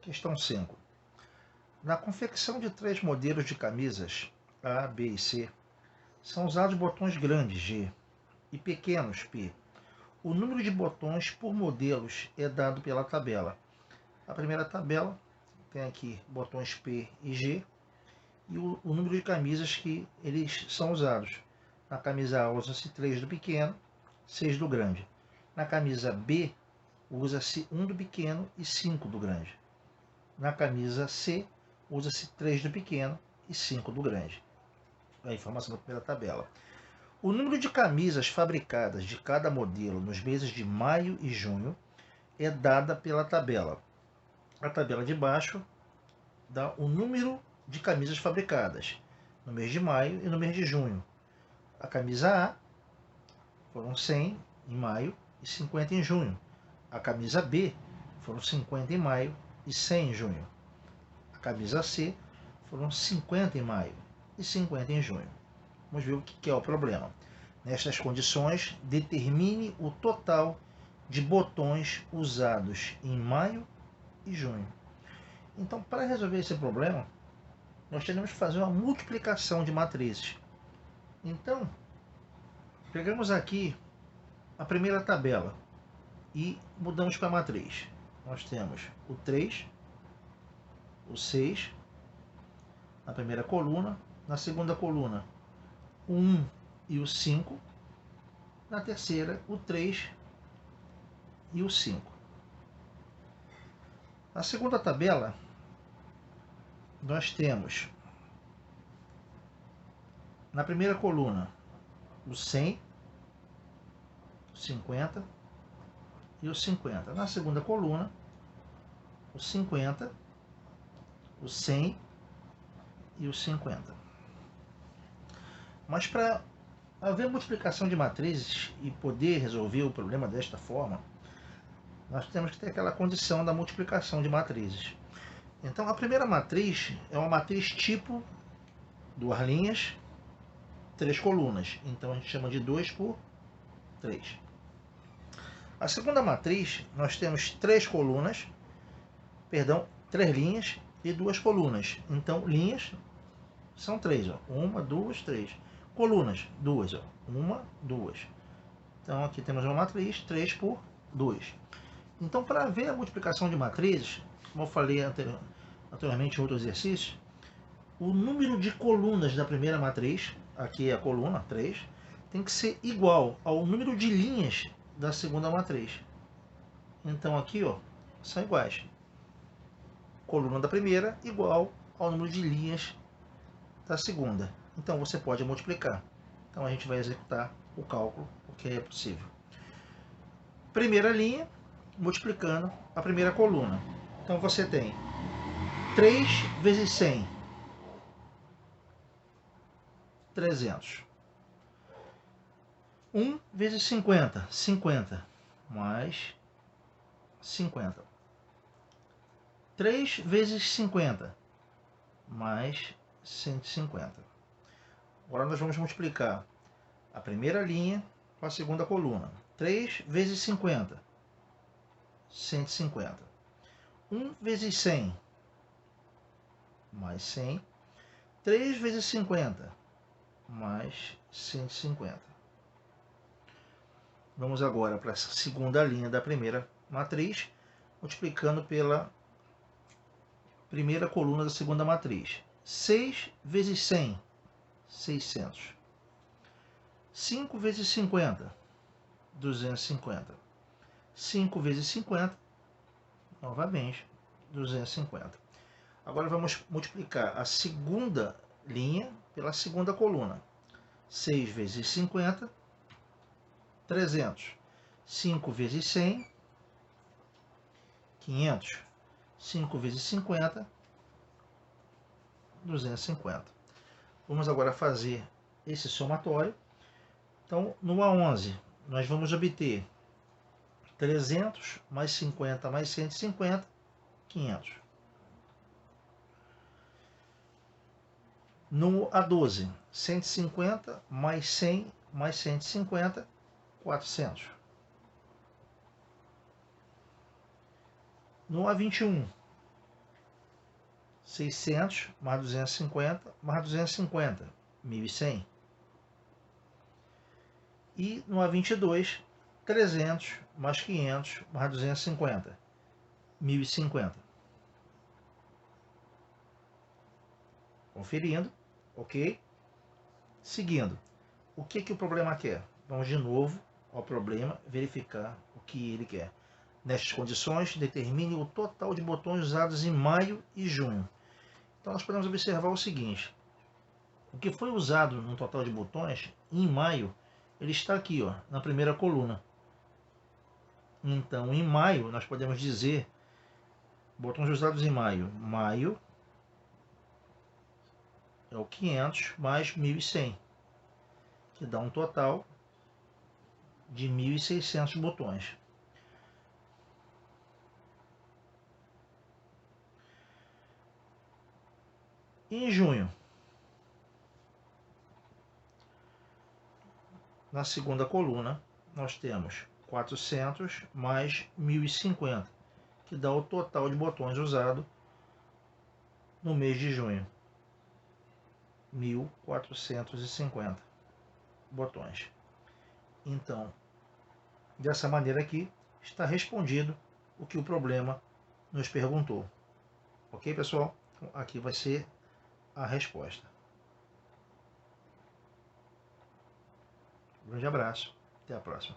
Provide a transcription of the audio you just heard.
Questão 5. Na confecção de 3 modelos de camisas A, B e C, são usados botões grandes G e pequenos P. O número de botões por modelos é dado pela tabela. A primeira tabela tem aqui botões P e G e o número de camisas que eles são usados. Na camisa A usa-se 3 do pequeno, 6 do grande. Na camisa B usa-se 1 do pequeno e 5 do grande. Na camisa C usa-se 3 do pequeno e 5 do grande. A informação da primeira tabela. O número de camisas fabricadas de cada modelo nos meses de maio e junho é dada pela tabela. A tabela de baixo dá o número de camisas fabricadas no mês de maio e no mês de junho. A camisa A foram 100 em maio e 50 em junho. A camisa B foram 50 em maio e 100 em junho. A camisa C foram 50 em maio e 50 em junho. Vamos ver o que é o problema. Nestas condições, determine o total de botões usados em maio e junho. Então, para resolver esse problema, nós teremos que fazer uma multiplicação de matrizes. Então, pegamos aqui a primeira tabela e mudamos para a matriz. Nós temos o 3, o 6 na primeira coluna, na segunda coluna o 1 e o 5, na terceira o 3 e o 5. Na segunda tabela, nós temos na primeira coluna o 100, o 50 e o 50. Na segunda coluna, o 50, o 100 e o 50. Mas para haver multiplicação de matrizes e poder resolver o problema desta forma, nós temos que ter aquela condição da multiplicação de matrizes. Então, a primeira matriz é uma matriz tipo 2 linhas, 3 colunas. Então, a gente chama de 2 por 3. A segunda matriz, nós temos 3 colunas, 3 linhas e 2 colunas. Então, linhas são 3, ó. 1, 2, 3. Colunas, 2, ó. 1, 2. Então, aqui temos uma matriz 3 por 2. Então, para ver a multiplicação de matrizes, como eu falei anteriormente em outro exercício, o número de colunas da primeira matriz, aqui é a coluna 3, tem que ser igual ao número de linhas da segunda matriz. Então, aqui, ó, são iguais. Coluna da primeira igual ao número de linhas da segunda. Então, você pode multiplicar. Então, a gente vai executar o cálculo, porque é possível. Primeira linha, multiplicando a primeira coluna. Então, você tem 3 vezes 100, 300. 1 vezes 50, 50, mais 50. 3 vezes 50, mais 150. Agora nós vamos multiplicar a primeira linha com a segunda coluna. 3 vezes 50, 150. 1 vezes 100, mais 100. 3 vezes 50, mais 150. Vamos agora para a segunda linha da primeira matriz, multiplicando pela primeira coluna da segunda matriz. 6 vezes 100, 600. 5 vezes 50, 250. 5 vezes 50, novamente, 250. Agora vamos multiplicar a segunda linha pela segunda coluna. 6 vezes 50, 300. 5 vezes 100, 500. 5 vezes 50, 250. Vamos agora fazer esse somatório. Então, no A11, nós vamos obter 300 mais 50 mais 150, 500. No A12, 150 mais 100 mais 150, 400. No A21, 600 mais 250 mais 250, 1.100. E no A22, 300 mais 500 mais 250, 1.050. Conferindo, ok? Seguindo, o que o problema quer? Vamos de novo ao problema, verificar o que ele quer. Nestas condições, determine o total de botões usados em maio e junho. Então nós podemos observar o seguinte: o que foi usado no total de botões em maio, ele está aqui, ó, na primeira coluna. Então, em maio, nós podemos dizer botões usados em maio. Maio é o 500 mais 1.100, que dá um total de 1.600 botões. E em junho, na segunda coluna, nós temos 400 mais 1.050, que dá o total de botões usado no mês de junho. 1.450 botões. Então, dessa maneira aqui, está respondido o que o problema nos perguntou. Ok, pessoal? Aqui vai ser a resposta. Um grande abraço. Até a próxima.